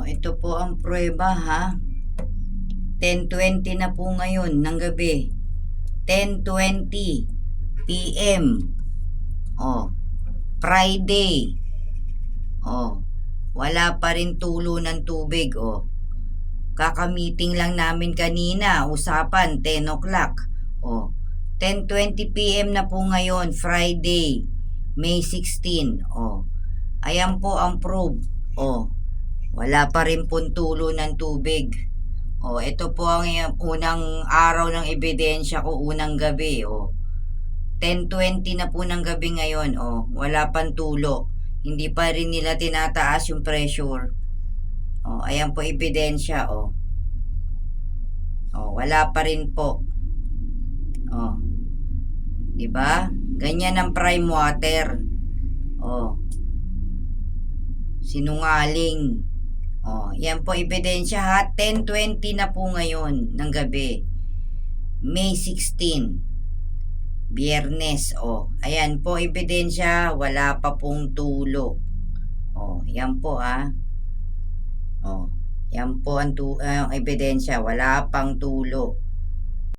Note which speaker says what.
Speaker 1: Ito po ang pruweba ha. 10:20 na po ngayon ng gabi. 10:20 PM. Oh, Friday. Oh, wala pa rin tulo ng tubig. Oh, kakamiting lang namin kanina. Usapan, 10 o'clock. Oh, 10:20 PM na po ngayon, Friday, May 16. Oh, ayan po ang proof. Oh, wala pa rin pong tulo ng tubig. Oh, ito po ang unang araw ng ebidensya ko, unang gabi. Oh, 10:20 na po ng gabi ngayon. Oh, wala pang tulo. Hindi pa rin nila tinataas yung pressure. Oh, ayan po ebidensya. Oh, oh, wala pa rin po. Oh, di ba? Ganyan ang prime water. Oh, sinungaling. Oh, yan po ebidensya ha. 10:20 na po ngayon ng gabi. May 16. Biyernes. Oh, ayan po ebidensya. Wala pa pong tulo. Oh, yan po ha. Oh, yan po ang ebidensya. Wala pang tulo.